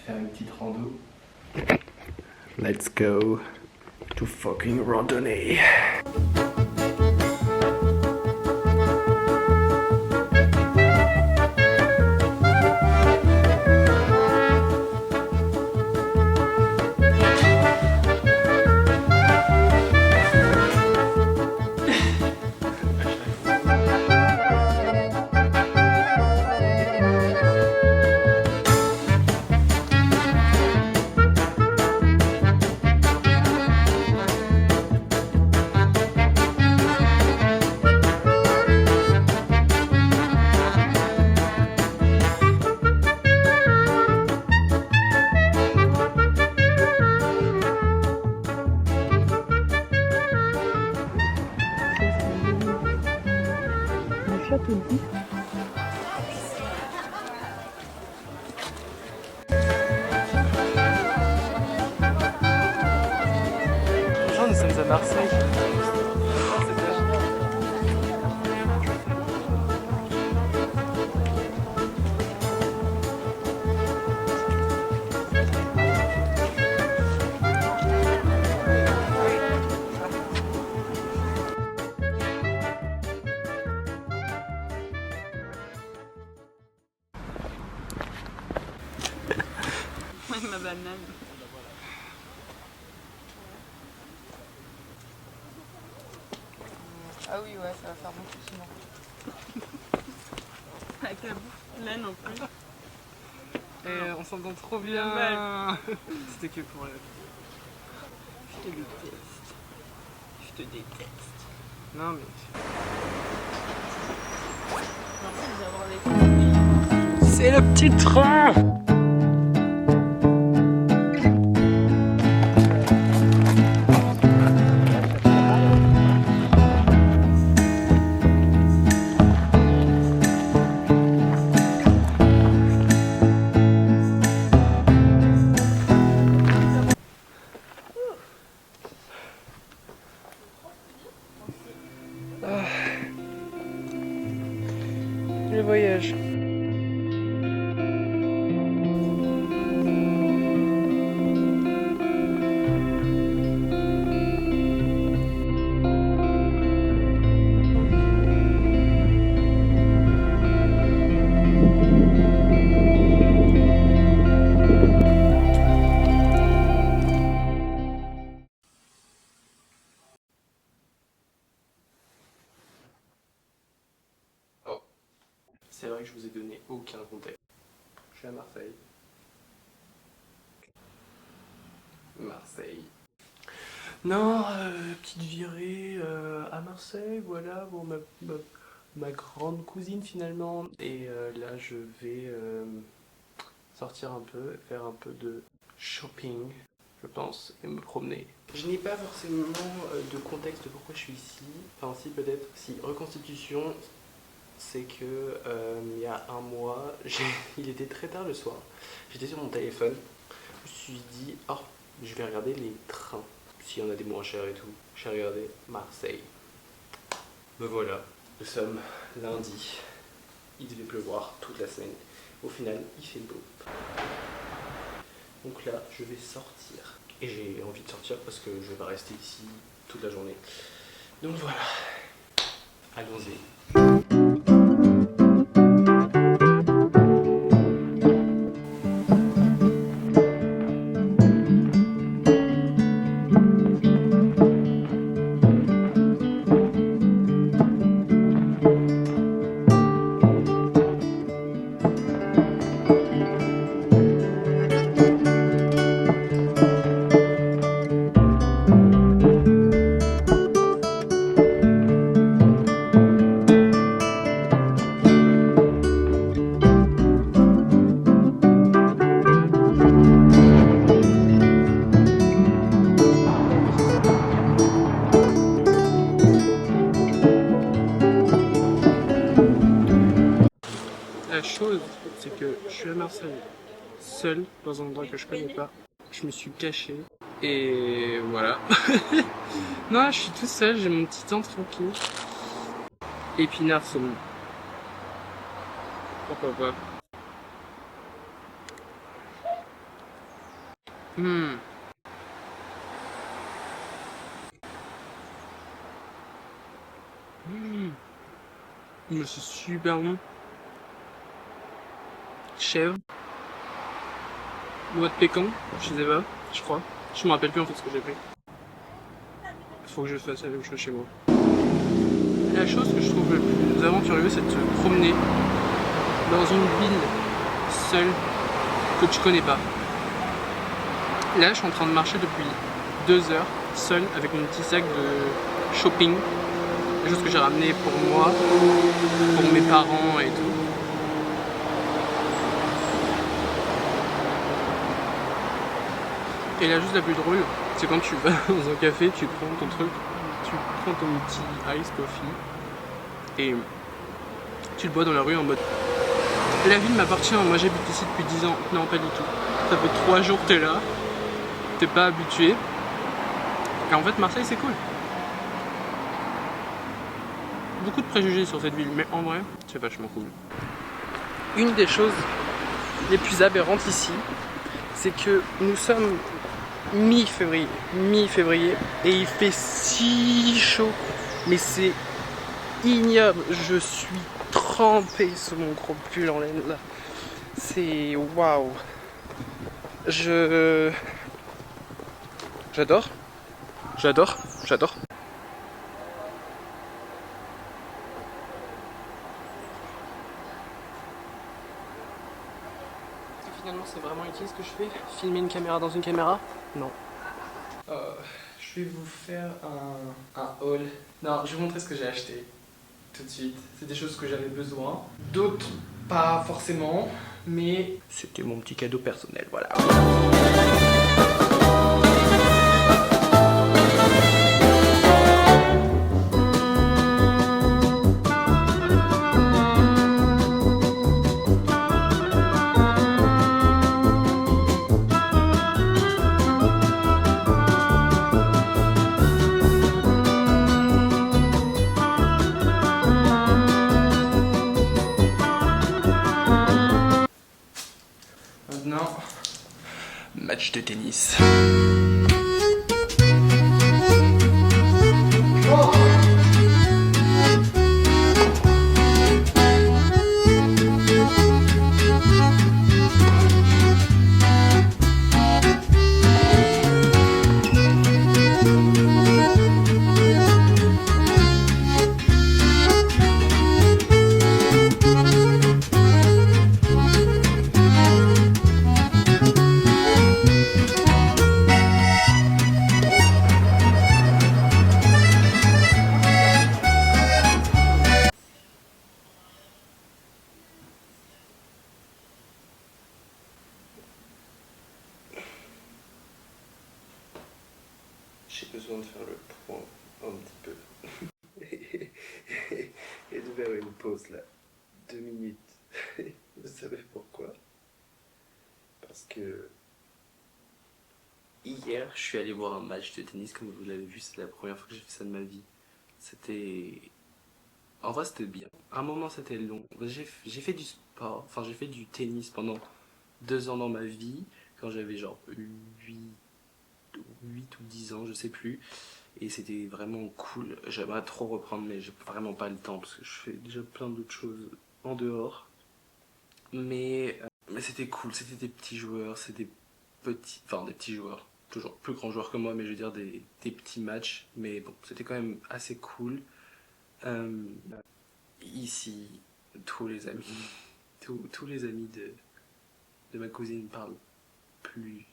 faire une petite rando. Let's go to fucking randonnée. Bonjour, nous sommes à Marseille. Ma banane. Ah oui, ouais, ça va faire beaucoup ciment. Avec la bouffe pleine en plus. On s'entend trop bien. C'était que pour elle. Je te déteste. Je te déteste. Non mais... Merci de nous avoir laissé. C'est le petit train. Le voyage. C'est vrai que je vous ai donné aucun contexte. Je suis à Marseille. Marseille. Non, petite virée à Marseille, voilà, bon, ma grande cousine finalement. Et là, je vais sortir un peu, faire un peu de shopping, je pense, et me promener. Je n'ai pas forcément de contexte de pourquoi je suis ici. Enfin, si, peut-être, si, reconstitution. C'est que il y a un mois, il était très tard le soir, j'étais sur mon téléphone, je me suis dit, oh, je vais regarder les trains, s'il y en a des moins chers et tout. J'ai regardé Marseille. Me voilà, nous sommes lundi, il devait pleuvoir toute la semaine, au final il fait beau. Donc là, je vais sortir, et j'ai envie de sortir parce que je vais pas rester ici toute la journée. Donc voilà, allons-y. La chose, c'est que je suis à Marseille, seul, dans un endroit que je connais pas. Je me suis caché, et voilà. Non, là, je suis tout seul, j'ai mon petit temps tranquille. Épinard saumon. Pourquoi pas. Hmm. Hmm. Mais c'est super bon. Chèvre, noix de pécan, je sais pas, je crois. Je me rappelle plus en fait ce que j'ai pris. Faut que je fasse la même chose chez moi. La chose que je trouve le plus aventureux, c'est de te promener dans une ville seule que tu connais pas. Là, je suis en train de marcher depuis 2 heures, seul, avec mon petit sac de shopping. Des choses que j'ai ramenées pour moi, pour mes parents et tout. Et la chose la plus drôle, c'est quand tu vas dans un café, tu prends ton truc, tu prends ton petit ice coffee et tu le bois dans la rue en mode la ville m'appartient, moi j'habite ici depuis 10 ans. Non, pas du tout. Ça fait 3 jours que t'es là, t'es pas habitué. Et en fait, Marseille c'est cool. Beaucoup de préjugés sur cette ville, mais en vrai, c'est vachement cool. Une des choses les plus aberrantes ici, c'est que nous sommes mi-février, et il fait si chaud, mais c'est ignoble. Je suis trempé sous mon gros pull en laine là. C'est waouh. J'adore. Finalement, c'est vraiment utile ce que je fais. Filmer une caméra dans une caméra? Non. Je vais vous faire un haul. Non, je vais vous montrer ce que j'ai acheté tout de suite. C'est des choses que j'avais besoin. D'autres, pas forcément. Mais c'était mon petit cadeau personnel, voilà. Maintenant, match de tennis. J'ai besoin de faire le point un petit peu. Et de faire une pause là. 2 minutes. Vous savez pourquoi? Parce que hier, je suis allé voir un match de tennis, comme vous l'avez vu, c'est la première fois que j'ai fait ça de ma vie. C'était... En vrai, c'était bien. À un moment, c'était long. J'ai fait du sport, enfin j'ai fait du tennis pendant 2 ans dans ma vie, quand j'avais genre 8 ou 10 ans, je sais plus. Et c'était vraiment cool. J'aimerais trop reprendre, mais j'ai vraiment pas le temps parce que je fais déjà plein d'autres choses en dehors. Mais c'était cool, c'était des petits joueurs, c'était des petits joueurs, toujours plus grands joueurs que moi, mais je veux dire des petits matchs. Mais bon, c'était quand même assez cool. Euh, Ici, tous les amis, tous les amis de ma cousine parlent plus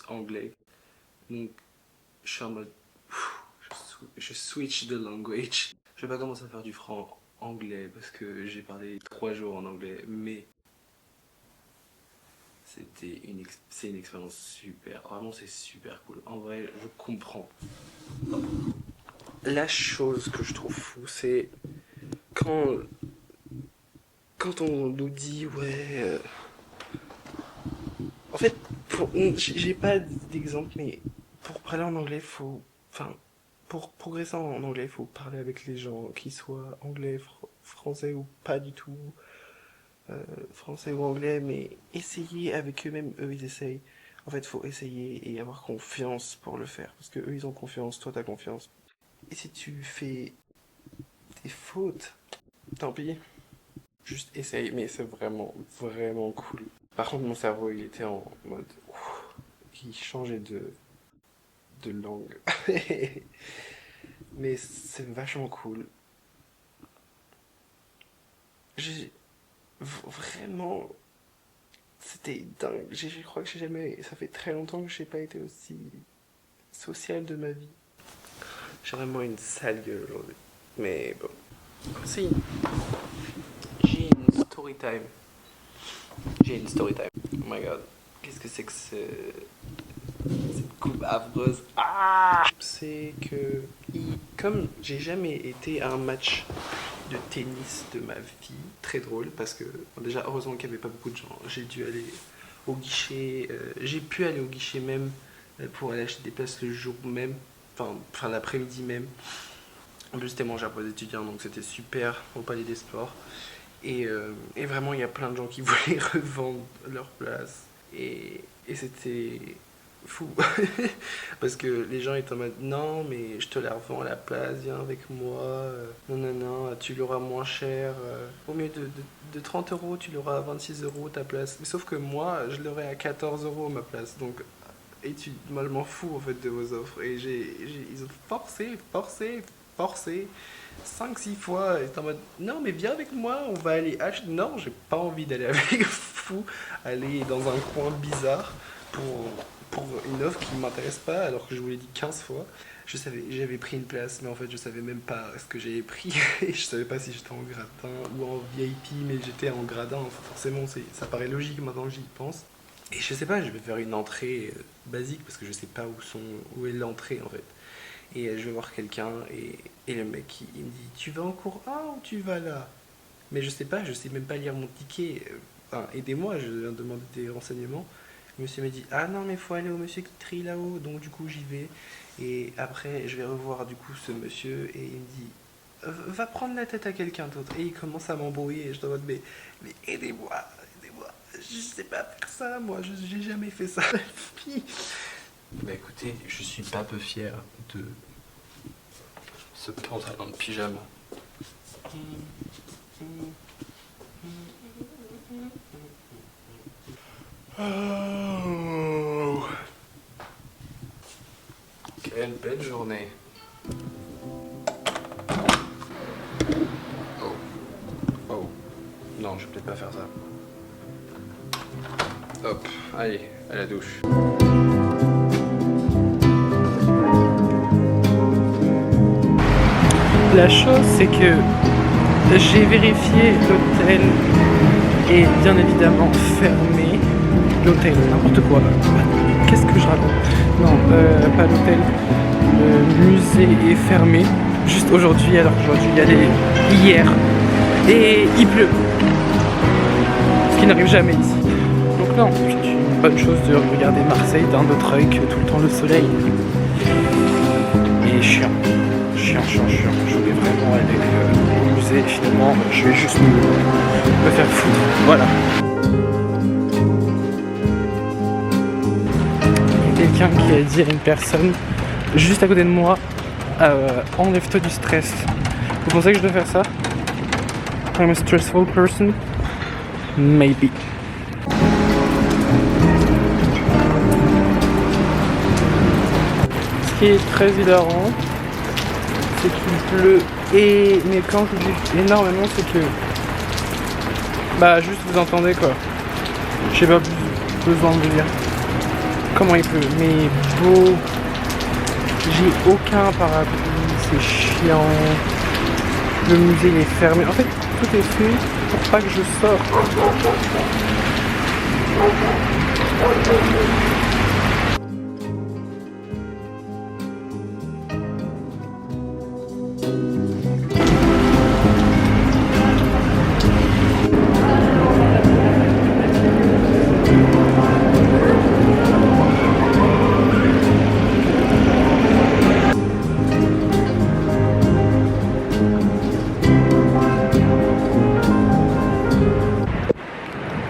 anglais. Donc, je suis en mode, je switch de language. Je vais pas commencer à faire du franc anglais parce que j'ai parlé 3 jours en anglais, mais c'est une expérience super. Vraiment, c'est super cool. En vrai, je comprends. La chose que je trouve fou, c'est quand, quand on nous dit, ouais. En fait, j'ai pas d'exemple, mais pour parler en anglais, enfin, pour progresser en anglais, il faut parler avec les gens, qu'ils soient anglais, français ou pas du tout, français ou anglais, mais essayer avec eux-mêmes, eux ils essayent. En fait, faut essayer et avoir confiance pour le faire. Parce que eux, ils ont confiance, toi, t'as confiance. Et si tu fais des fautes, tant pis. Juste essaye, mais c'est vraiment, vraiment cool. Par contre, mon cerveau, il était en mode... il changeait de langue. Mais c'est vachement cool. J'ai vraiment... C'était dingue. Je crois que j'ai jamais... Ça fait très longtemps que j'ai pas été aussi social de ma vie. J'ai vraiment une sale gueule aujourd'hui. Mais bon. Si. J'ai une story time. J'ai une story time. Oh my god. Qu'est-ce que c'est que cette coupe affreuse? Ah! C'est que... Comme j'ai jamais été à un match de tennis de ma vie, très drôle, parce que bon, déjà, heureusement qu'il n'y avait pas beaucoup de gens. J'ai dû aller au guichet. J'ai pu aller au guichet même pour aller acheter des places le jour même. Enfin l'après-midi même. En plus, c'était mon Japon étudiant, donc c'était super au Palais des Sports. Et vraiment, il y a plein de gens qui voulaient revendre leur place. Et c'était fou. Parce que les gens étaient en mode non, mais je te la revends à la place, viens avec moi. Non, non, non, tu l'auras moins cher. Au mieux de 30 euros, tu l'auras à 26 euros ta place. Mais sauf que moi, je l'aurai à 14 euros ma place. Donc, moi, je m'en fous en fait de vos offres. Et ils ont forcé 5-6 fois. Et en mode non, mais viens avec moi, on va aller acheter. Non, j'ai pas envie d'aller avec vous, aller dans un coin bizarre pour une offre qui ne m'intéresse pas alors que je vous l'ai dit 15 fois. J'avais pris une place, mais en fait je savais même pas ce que j'avais pris et je savais pas si j'étais en gradin ou en VIP, mais j'étais en gradin. Enfin, forcément, ça paraît logique maintenant que j'y pense. Et je sais pas, je vais faire une entrée basique parce que je sais pas où est l'entrée en fait. Et je vais voir quelqu'un et le mec il me dit tu vas en cours A ou tu vas là? Mais je sais pas, je sais même pas lire mon ticket. Enfin, aidez-moi, je viens de demander des renseignements. Le monsieur m'a dit ah non mais faut aller au monsieur qui trie là-haut, donc du coup j'y vais. Et après je vais revoir du coup ce monsieur et il me dit va prendre la tête à quelqu'un d'autre. Et il commence à m'embrouiller et je dois mais aidez-moi, je sais pas faire ça, moi j'ai jamais fait ça. Bah écoutez, je suis pas peu fier de ce pantalon de pyjama. Oh. Quelle belle journée. Oh. Oh. Non, je vais peut-être pas faire ça. Hop, allez, à la douche. La chose, c'est que j'ai vérifié l'hôtel est bien évidemment fermé. L'hôtel, n'importe quoi. Qu'est-ce que je raconte? Non, pas l'hôtel. Le musée est fermé. Juste aujourd'hui, alors que j'aurais dû y aller hier. Et il pleut. Ce qui n'arrive jamais ici. Donc non, c'est une bonne chose de regarder Marseille d'un autre œil que tout le temps le soleil. Et chiant. Je voulais vraiment aller au musée et finalement je vais juste me faire foutre. Voilà. Il y a quelqu'un qui a dit à une personne juste à côté de moi enlève-toi du stress. Vous pensez que je dois faire ça? I'm a stressful person? Maybe. Ce qui est très hilarant, c'est qu'il pleut mais quand je dis énormément, c'est que juste vous entendez quoi. J'ai pas besoin de vous dire comment il pleut, mais beau. J'ai aucun parapluie, c'est chiant. Le musée il est fermé. En fait, tout est fait pour pas que je sorte.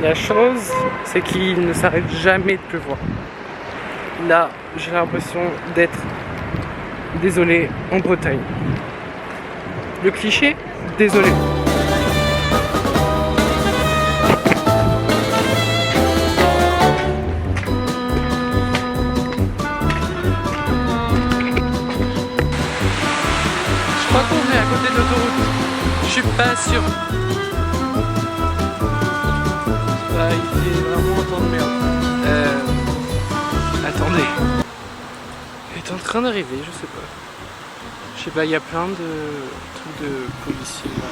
La chose, c'est qu'il ne s'arrête jamais de pleuvoir. Là, j'ai l'impression d'être, désolé, en Bretagne. Le cliché, désolé. Je crois qu'on est à côté de l'autoroute. Je suis pas sûr. Ah, il fait vraiment un temps de merde. Attendez. Il est en train d'arriver, je sais pas. Je sais pas, il y a plein de trucs de policiers là.